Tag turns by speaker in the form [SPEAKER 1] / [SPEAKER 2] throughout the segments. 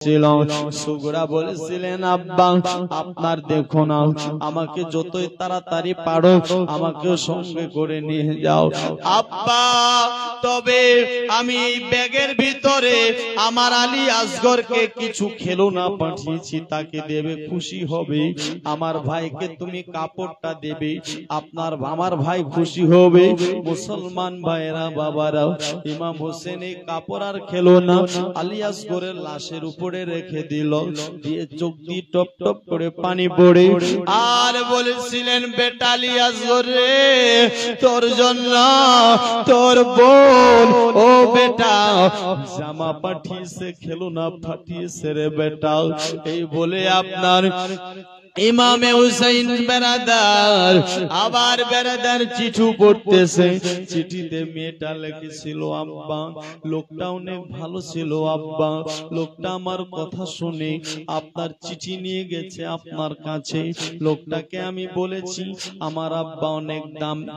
[SPEAKER 1] পড়ছিল। সুগরা বলেছিলেন, আব্বা আপনার দেখো না, আমাকে যতই তাড়াতাড়ি পারো আমাকে সঙ্গে করে নিয়ে যাও। আব্বা তবে আমি ব্যাগের ভিতরে আমার আলী আসগরকে কিছু খেলনা পাঠিয়েছি, তাকে দেবে, খুশি হবে। আমার ভাইকে তুমি কাপড়টা দেবে, আমার ভাই খুশি হবে। মুসলমান ভাইরা বাবারা, ইমাম হোসেন এই কাপড় আর খেলনা আলী আসগরের লাশের উপরে রেখে দিল, দিয়ে চোখ দিয়ে টপ টপ করে পানি পড়ে আর বলেছিলেন, বেটা আলী আসগর রে, তোর জন্য তোর বোন ও বেটা জামা পাঠিয়েছে, খেলনা পাঠিয়েছে রে বেটা। এই বলে আপনার ইমামে হুসাইন বেরাদার আবার বেরাদার চিঠি পড়তেছে। চিঠিতে মেয়েটা লিখেছিল, আব্বা লোকটা অনেক ভালো ছিল, আব্বা লোকটা আমার কথা শুনে আপনার চিঠি নিয়ে গেছে আপনার কাছে। লোকটাকে আমি বলেছি আমার আব্বা অনেক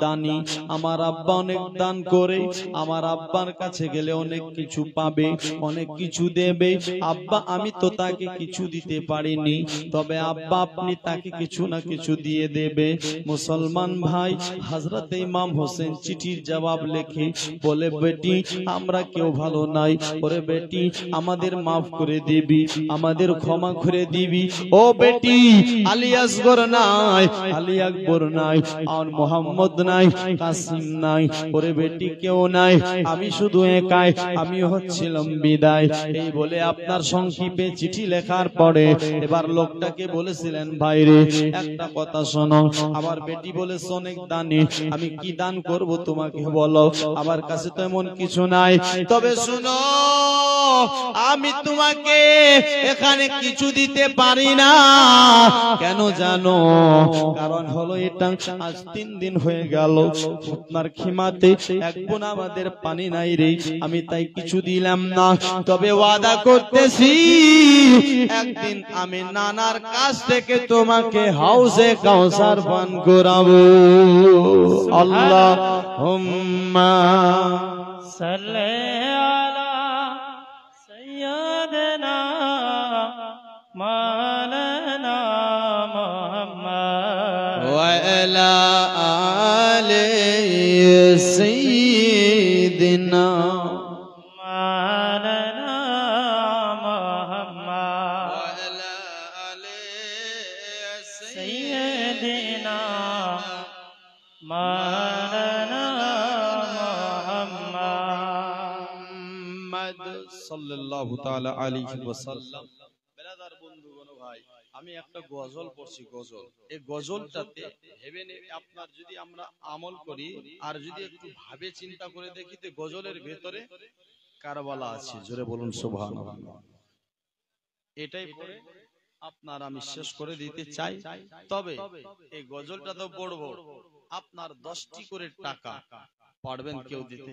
[SPEAKER 1] দানি, আমার আব্বা অনেক দান করে, আমার আব্বার কাছে গেলে অনেক কিছু পাবে, অনেক কিছু দেবে। আব্বা আমি তো তাকে কিছু দিতে পারিনি, তবে আব্বা আপনি তাকে কিছু না কিছু দিয়ে দেবে। মুসলমান ভাই, হযরত ইমাম হোসেন চিঠির জবাব লেখে বলে, বেটি আমরা কেউ ভালো নাই, ওরে বেটি আমাদের মাফ করে দিবি, আমাদের ক্ষমা করে দিবি। ও বেটি আলী আসগর নাই, আলী আকবর নাই, আর মোহাম্মদ নাই, কাসিম নাই, ওরে বেটি কেউ নাই, আমি শুধু একাই, আমি হচ্ছিলাম বিদায়। এই বলে আপনার সংক্ষেপে চিঠি লেখার পরে এবার লোকটাকে বলেছিলেন, ভাইরে একটা কথা শোনো, আমার বেটি বলেছে অনেক দানি, আমি কি দান করব তোমাকে বলো, আমার কাছে তো এমন কিছু নাই, তবে শুনো আমি তোমাকে এখানে কিছু দিতে পারি না। কেন জানো? কারণ হলো এটা আজ 3 দিন হয়ে গেল আপনার খিমাতে এক বোন আমাদের পানি নাই রে, আমি তাই কিছু দিলাম না, তবে ওয়াদা করতেছি একদিন আমি নানার কাছ থেকে তোমাকে হাউজে কাউসার পান করাবো। আল্লাহুম্মা
[SPEAKER 2] সাল্লি আলা সাইয়্যিদিনা মাওলানা মুহাম্মদ
[SPEAKER 1] ওয়া আলা আলি সাইয়্যিদিনা
[SPEAKER 2] মাওলানা মুহাম্মদ ওয়া আলা আলি সাইয়্যিদিনা মাওলানা মুহাম্মদ
[SPEAKER 1] সাল্লাল্লাহু তাআলা আলাইহি ওয়াসাল্লাম। বেরাদার বন্ধুগণ ভাই, আমি একটা গজল পড়ছি, গজল। এই গজলটাতে ভেবে নেবে আপনার, যদি আমরা আমল করি আর যদি একটু ভাবে চিন্তা করে দেখি তো গজলের ভেতরে কারবালা আছে। জোরে বলুন সুবহানাল্লাহ। এটাই পড়ে আপনার আমি শেষ করে দিতে চাই। তবে এই গজলটা তো পড়বো, আপনার 10টি করে টাকা পারবেন কেউ দিতে?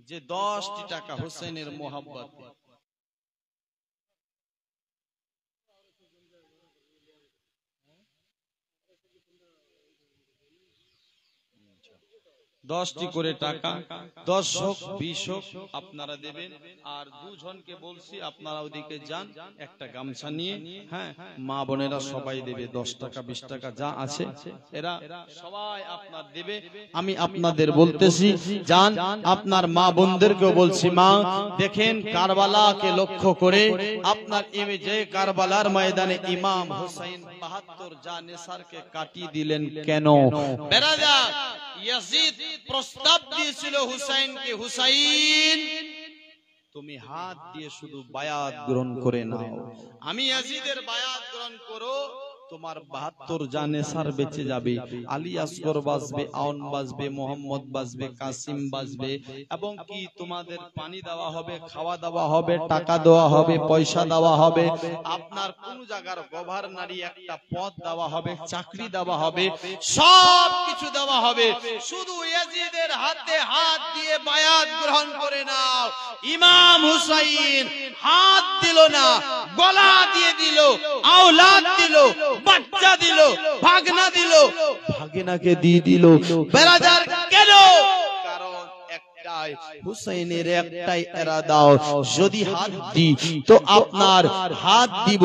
[SPEAKER 1] যে 10টি টাকা হোসেনের মোহাব্বতে, 10টি করে টাকা, 10 হোক 20 হোক আপনারা দেবেন। আর দুজনকে বলছি আপনারা ওদিকে যান, একটা গামছা নিয়ে, হ্যাঁ মা বোনেরা সবাই দেবে, 10 টাকা 20 টাকা যা আছে এরা সবাই আপনার দেবে। আমি আপনাদের বলতেছি যান, আপনার মা বোনদেরকেও বলছি, মা দেখেন কারবালাকে লক্ষ্য করে আপনার যে কারবালার ময়দানে ইমাম হুসাইন 72 জানেসারকে কাটিয়ে দিলেন কেন? বেরাদার, ইয়াজিদ প্রস্তাব দিয়েছিল হুসাইনকে, হুসাইন তুমি হাত দিয়ে শুধু বায়াত গ্রহণ করে নাও, আমি ইয়াজিদের বায়াত গ্রহণ করো, তোমার 72 জানেসার বেঁচে যাবে, আলী আসগর বাঁচবে, আউন বাঁচবে, মোহাম্মদ বাঁচবে, কাসিম বাঁচবে, এবং কি তোমাদের পানি দেওয়া হবে, খাওয়া দাওয়া হবে, টাকা দেওয়া হবে, পয়সা দেওয়া হবে, আপনার কোন জায়গার গভর্নরি একটা পদ দেওয়া হবে, চাকরি দেওয়া হবে, সব কিছু দেওয়া হবে, শুধু ইয়াজিদের হাতে হাত দিয়ে বায়াত গ্রহণ করে নাও। ইমাম হুসাইন হাত দিল না, গলা দিয়ে দিল, আওলাদ দিল, বাচ্চা দিল, ভাগনা দিল, ভাগনাকে দিয়ে দিল। বেরাদার কেন? কারণ একটা চাই হুসাইনের একটাই এরাদা, যদি হাত দিই তো আপনার হাত দিব,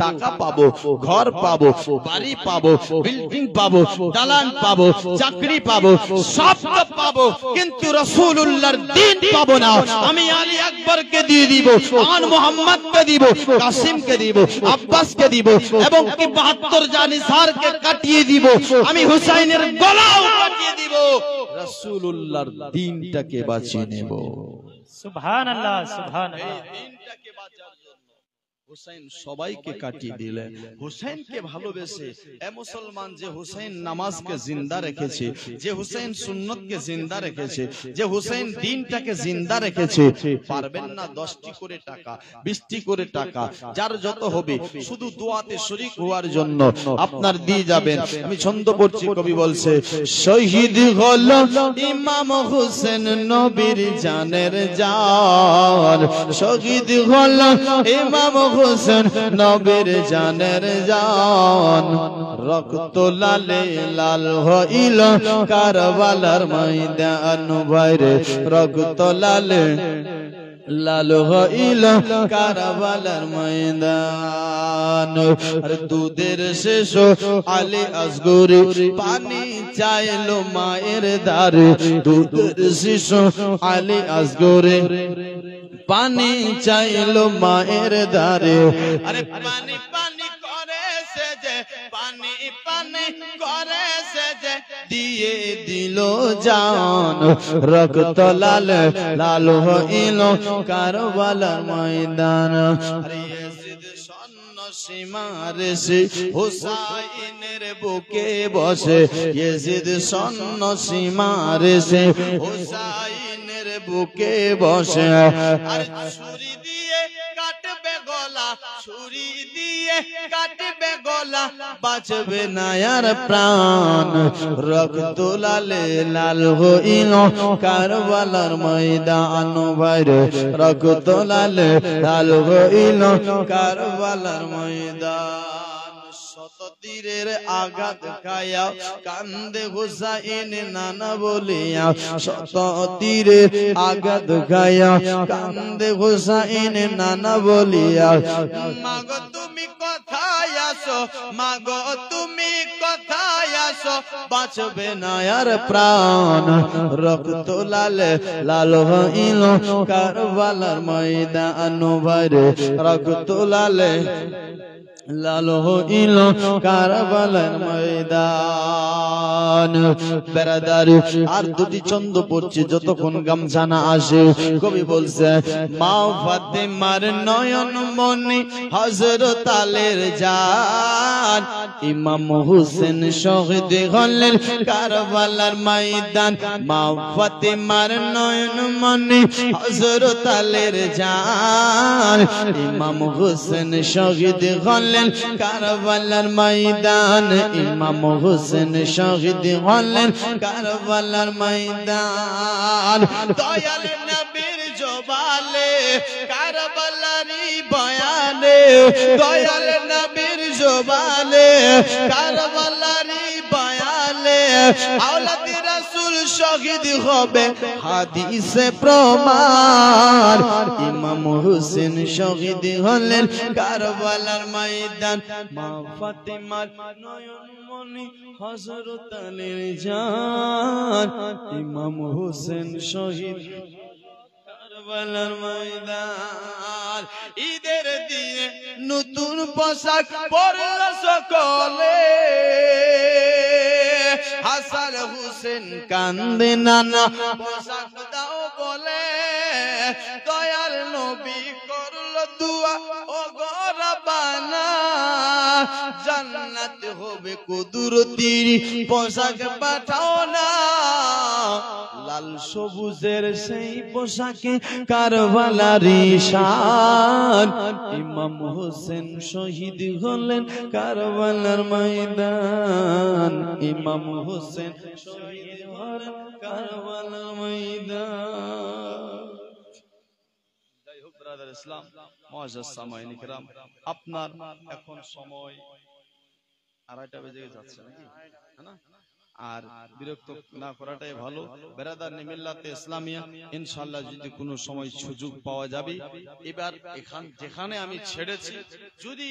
[SPEAKER 1] টাকা পাবো, ঘর পাবো, বাড়ি পাবো, বিল্ডিং পাবো, দালান পাবো, চাকরি পাবো, সব পাবো, কিন্তু রাসূলুল্লাহর দ্বীন পাবো না। আমি আলী আকবরকে দিয়ে দিব, আন মুহাম্মদকে দিব, কাসিমকে দিব, আব্বাসকে দিব, এবং কি 72 জানিসারকে কাটিয়ে দিব, আমি হুসাইনের গলাও কাটিয়ে দিব, রাসূলুল্লাহর দ্বীনটাকে বাঁচিয়ে নেব।
[SPEAKER 2] সুবহানাল্লাহ সুবহানাল্লাহ।
[SPEAKER 1] এই দ্বীনটাকে বাঁচার জন্য হুসাইন সবাইকে কাটিয়ে দিলেন। হুসাইনকে ভালোবেসে এ মুসলমান যে হুসাইন নামাজকে জিন্দা রেখেছে, যে হুসাইন সুন্নতকে জিন্দা রেখেছে, যে হুসাইন দ্বীনটাকে জিন্দা রেখেছে, পারবেন না 10টি করে টাকা, 20টি করে টাকা, যার যত হবে, শুধু দোয়াতে শরীক হওয়ার জন্য আপনার দিয়ে যাবেন। আমি ছন্দ পড়ছি, কবি বলছে, শহীদ হলো ইমাম হুসেন নবীর জানের জান, শহীদ হলো ইমাম হুসেন নবীর জানের জান, রক্ত লালে লাল হইল কারবালার ময়দান বাইরে, রক্ত লালে লাল হইল কারবালার ময়দান। আর দুধের শেষ আলী আসগরে পানি চাইলো মায়ের দ্বারে, দুধের শেষ আলী আসগরে পানি চাইলো মায়ের দ্বারে। আরে পানি পানি করেছে যে, পানি পানি করেছে যে, দিয়ে দিল জান, রক্ত লাল লাল হইল কারবালার ময়দান। আরে ইয়াজিদ সন্ন্যাসীমারে সে হুসাইনের বুকে বসে, ইয়াজিদ সন্ন্যাসীমারে সে হুসাইনের বুকে বসে। আর ছুরি দিয়ে কাটবে গলা, ছুরি দিয়ে কাটবে গলা, বাঁচবে না আর প্রাণ, রক্ত লালে লাল হইল কারবালার ময়দান বাইরে, রক্ত লালে লাল হইল কারবালার ময়দান। শত তীরের আঘাত খায়া কান্দে হুসাইন নানা বলিয়া, শত তীরের আঘাত খায়া কান্দে হুসাইন নানা বলিয়া। মাগো তুমি কোথায় আসো, মাগো তুমি কোথায় আসো, বাঁচবে না আর প্রাণ, রক্ত লালে লাল হইল কারবালার ময়দান বাইরে, রক্ত লালে লাল হইল কারবালার ময়দান। বেরাদারি আর দুটি ছন্দ পড়ছি, যতক্ষণ গামছা না আসে। কবি বলছে, মা ফাতেমার নয়ন মনি হযরত আলীর জান, ইমাম হুসেন শহীদ হলেন কারবালার ময়দান, মা ফাতেমার নয়ন মনি হযরত আলীর জান, ইমাম হুসেন শহীদ হলেন কারবালার ময়দান, ইমাম হুসেন শহীদ হলেন কারবালার ময়দান। দয়াল নবীর জবালে কারবালারি বয়ানে, দয়াল নবীর জবালে কারবালারি বয়ানে, আওলাদ রাসূল শহীদ হবে হাদিসে প্রমাণ, ইমাম হুসেন শহীদ হলেন কারবালার ময়দান, মা ফাতেমার নয়ন মনি হযরত আলীর জান, ইমাম হুসেন শহীদ কারবালার ময়দান। ঈদের দিনে নতুন পোশাক পরল সকলে, হাসান হুসেন কান্দে নানা পোশাক দাও বলে, দয়াল নবী করলো দুয়া ও গো রব্বানা, জান্নাত হবে কুদরতির পোশাক পাঠাও না, লাল সবুজের সেই পোশাকে কারবালারি শান, ইমাম হোসেন শহীদ হলেন কারবালার ময়দান, ইমাম হোসেন শহীদ হলেন কারবালার ময়দান। যাই হোক ব্রাদার ইসলাম, মুআজ্জাজ সামাঈন কিরাম, আপনার এখন সময় 2:30 বেজে যাচ্ছে নাকি, হ্যাঁ না? আর বিরক্ত না করাটাই ভালো। বেরাদার মিল্লাতে ইসলামিয়া, ইনশাআল্লাহ যদি কোনো সময় সুযোগ পাওয়া যাবে, এবার যেখানে আমি ছেড়েছি যদি